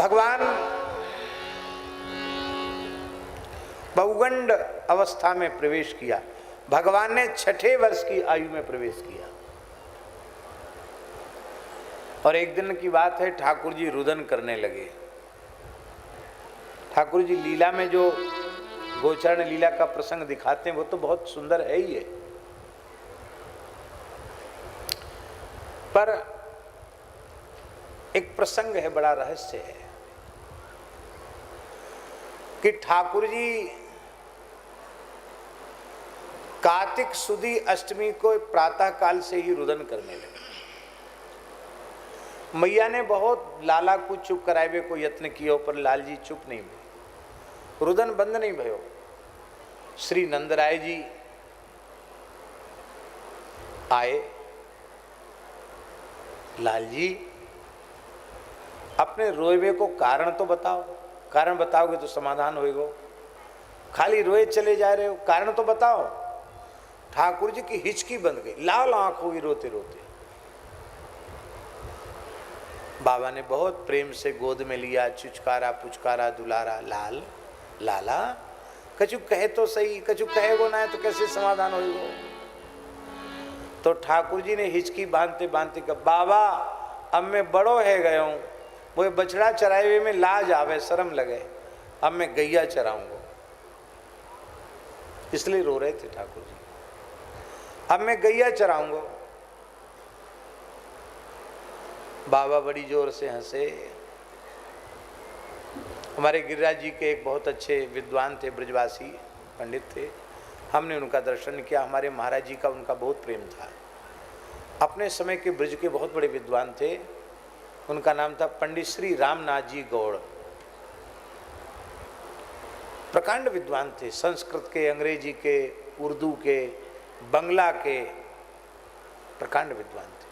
भगवान बहुगंड अवस्था में प्रवेश किया। भगवान ने 6ठे वर्ष की आयु में प्रवेश किया। और एक दिन की बात है, ठाकुर जी रुदन करने लगे। ठाकुर जी लीला में जो गोचरण लीला का प्रसंग दिखाते हैं वो तो बहुत सुंदर है ही है, पर एक प्रसंग है, बड़ा रहस्य है कि ठाकुर जी कार्तिक सुदी अष्टमी को प्रातः काल से ही रुदन करने लगे। मैया ने बहुत लाला को चुप करावे को यत्न किया, पर लाल जी चुप नहीं भये, रुदन बंद नहीं भयो। श्री नंदराय जी आए, लाल जी अपने रोएवे को कारण तो बताओ, कारण बताओगे तो समाधान होएगा, खाली रोए चले जा रहे हो, कारण तो बताओ। ठाकुर जी की हिचकी बंद गई, लाल आंख हुई रोते रोते। बाबा ने बहुत प्रेम से गोद में लिया, चुचकारा पुचकारा दुलारा, लाल लाला कछु कहे तो सही, कछु कहे वो ना है तो कैसे समाधान होएगा। तो ठाकुर जी ने हिचकी बांधते बांधते कहा, बाबा अब मैं बड़ो है गया हूं, वो बछड़ा चराए हुए में लाज आवे, शर्म लगे, अब मैं गैया चराऊंगा। इसलिए रो रहे थे ठाकुर जी, अब मैं गैया चराऊंगा। बाबा बड़ी जोर से हंसे। हमारे गिरिराज जी के एक बहुत अच्छे विद्वान थे, ब्रजवासी पंडित थे, हमने उनका दर्शन किया। हमारे महाराज जी का उनका बहुत प्रेम था। अपने समय के ब्रज के बहुत बड़े विद्वान थे, उनका नाम था पंडित श्री रामनाथ जी गौड़। प्रकांड विद्वान थे, संस्कृत के, अंग्रेजी के, उर्दू के, बंगला के प्रकांड विद्वान थे।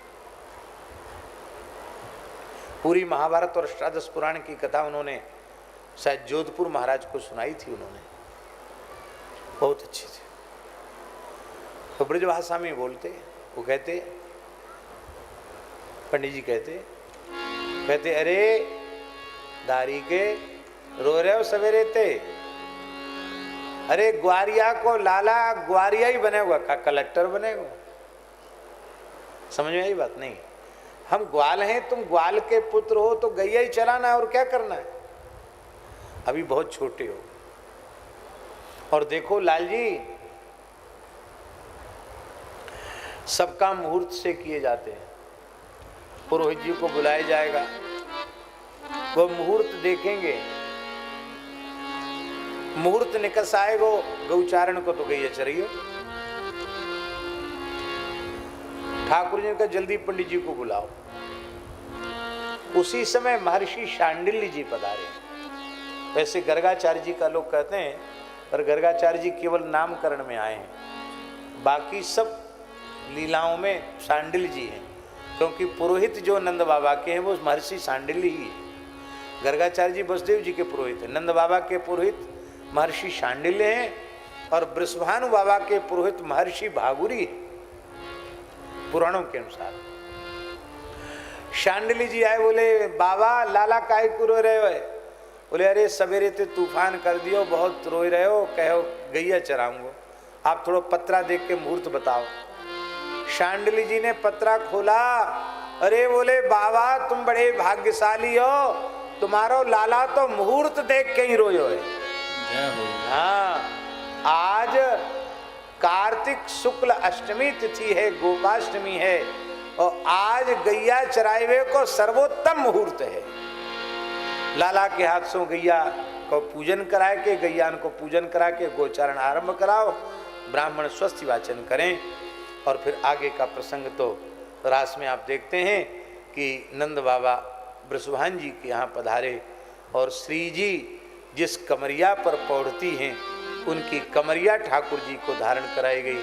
पूरी महाभारत और अष्टादश पुराण की कथा उन्होंने शायद जोधपुर महाराज को सुनाई थी, उन्होंने बहुत अच्छी थी। तो ब्रजभाषा में बोलते, वो कहते, पंडित जी कहते अरे दारी के रो रहे हो सवेरे ते, अरे ग्वारिया को लाला ग्वारिया ही बनेगा का कलेक्टर बनेगा। समझ में आई बात? नहीं, हम ग्वाल हैं, तुम ग्वाल के पुत्र हो तो गैया ही चराना है और क्या करना है, अभी बहुत छोटे हो। और देखो लाल जी, सब काम मुहूर्त से किए जाते हैं। पुरोहित जी को बुलाया जाएगा, वो मुहूर्त देखेंगे, मुहूर्त निकस आएगा गौचारण को तो गैया चरियो। ठाकुर जी ने कहा जल्दी पंडित जी को बुलाओ। उसी समय महर्षि शांडिल्य जी पधारे। वैसे गर्गाचार्य जी का लोग कहते हैं, पर गर्गाचार्य जी केवल नामकरण में आए हैं, बाकी सब लीलाओं में शांडिल्य जी हैं, क्योंकि पुरोहित जो नंद बाबा के हैं वो महर्षि शांडिल्य ही है। गर्गाचार्य जी वसुदेव जी के पुरोहित हैं, नंद बाबा के पुरोहित महर्षि शांडिल्य हैं, और वृषभानु बाबा के पुरोहित महर्षि भागुरी है पुराणों के अनुसार। शांडिल्य जी आए, बोले बाबा लाला काहे को रो रहे हो? बोले अरे सवेरे ते तूफान कर दियो, बहुत रोए रहे हो, कहो गैया चराऊंगा, आप थोड़ा पत्रा देख के मुहूर्त बताओ। शांडिल्य जी ने पत्रा खोला, अरे बोले बाबा तुम बड़े भाग्यशाली हो, तुम्हारो लाला तो मुहूर्त देख के ही रोयो है। हाँ, आज कार्तिक शुक्ल अष्टमी तिथि है, गोपाष्टमी है, और आज गैया चराइवे को सर्वोत्तम मुहूर्त है। लाला के हाथ से गैया को पूजन कराए के, गैयान को पूजन करा के गोचारण आरंभ कराओ, ब्राह्मण स्वस्ति वाचन करें। और फिर आगे का प्रसंग तो रास में आप देखते हैं कि नंद बाबा वृषभान जी के यहाँ पधारे, और श्री जी जिस कमरिया पर पौढ़ती हैं उनकी कमरिया ठाकुर जी को धारण कराई गई,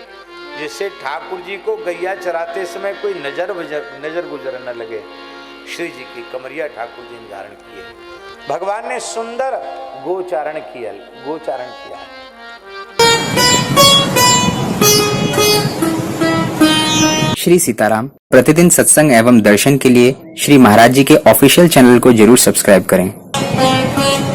जिससे ठाकुर जी को गैया चराते समय कोई नजर गुजर न लगे। श्री जी की कमरिया ठाकुर जी ने धारण की है। भगवान ने सुंदर गोचारण किया। श्री सीताराम प्रतिदिन सत्संग एवं दर्शन के लिए श्री महाराज जी के ऑफिशियल चैनल को जरूर सब्सक्राइब करें। है।